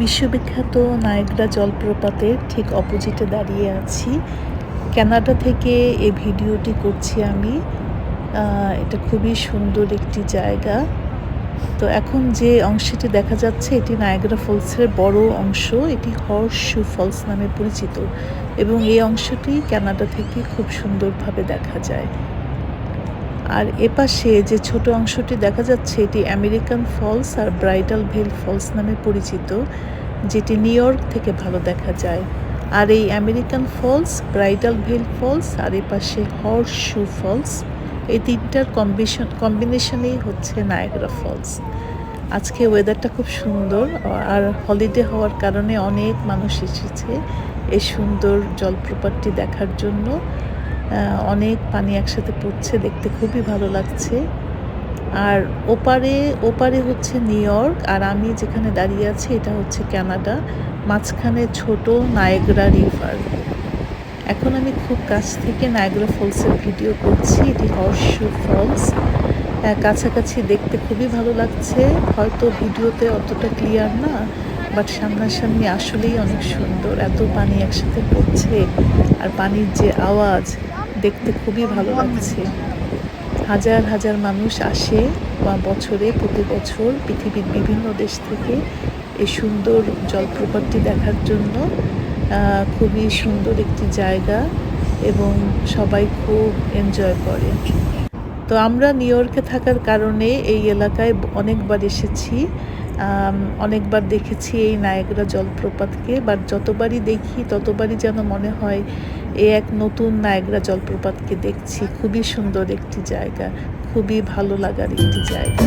বিশ্ববিখ্যাত নায়াগ্রা জলপ্রপাতের ঠিক অপোজিটে দাঁড়িয়ে আছি। কানাডা থেকে এই ভিডিওটি করছি আমি। এটা খুবই সুন্দর একটি জায়গা। তো এখন যে অংশটি দেখা যাচ্ছে এটি নায়াগ্রা ফলসের বড় অংশ। এটি হর্সশু ফলস নামে পরিচিত এবং এই অংশটি কানাডা থেকে খুব সুন্দরভাবে দেখা যায়। আর এপাশে যে ছোট অংশটি দেখা যাচ্ছে এটি আমেরিকান ফলস আর ব্রাইডাল ভেল ফলস নামে পরিচিত, যেটি নিউ ইয়র্ক থেকে ভালো দেখা যায়। আর এই আমেরিকান ফলস, ব্রাইডাল ভেল ফলস আর এপাশে হর্সশু ফলস, এই তিনটার কম্বিনেশনেই হচ্ছে নায়াগ্রা ফলস। আজকে ওয়েদারটা খুব সুন্দর আর হলিডে হওয়ার কারণে অনেক মানুষ এসেছে এই সুন্দর জলপ্রপাতটি দেখার জন্য। অনেক পানি একসাথে পড়ছে, দেখতে খুবই ভালো লাগছে। আর ওপারে হচ্ছে নিউ ইয়র্ক আর আমি যেখানে দাঁড়িয়ে আছি এটা হচ্ছে কানাডা। মাঝখানে ছোট নায়াগ্রা রিভার। এখন আমি খুব কাছ থেকে নায়াগ্রা ফলসের ভিডিও করছি। এটি হর্সশু ফলস। কাছাকাছি দেখতে খুবই ভালো লাগছে। হয়তো ভিডিওতে অতটা ক্লিয়ার না, বাট সামনাসামনি আসলেই অনেক সুন্দর। এত পানি একসাথে পড়ছে আর পানির যে আওয়াজ, দেখতে খুবই ভালো লাগছে। হাজার হাজার মানুষ আসে প্রতি বছর পৃথিবীর বিভিন্ন দেশ থেকে এই সুন্দর জলপ্রপাতটি দেখার জন্য। খুবই সুন্দর একটি জায়গা এবং সবাই খুব এনজয় করে। তো আমরা নিউ ইয়র্কে থাকার কারণে এই এলাকায় অনেকবার এসেছি, অনেকবার দেখেছি এই নায়াগ্রা জলপ্রপাতকে। বাট যতবারই দেখি ততবারই যেন মনে হয় এক নতুন নায়াগ্রা জলপ্রপাতকে দেখছি। খুবই সুন্দর একটি জায়গা, খুবই ভালো লাগার একটি জায়গা।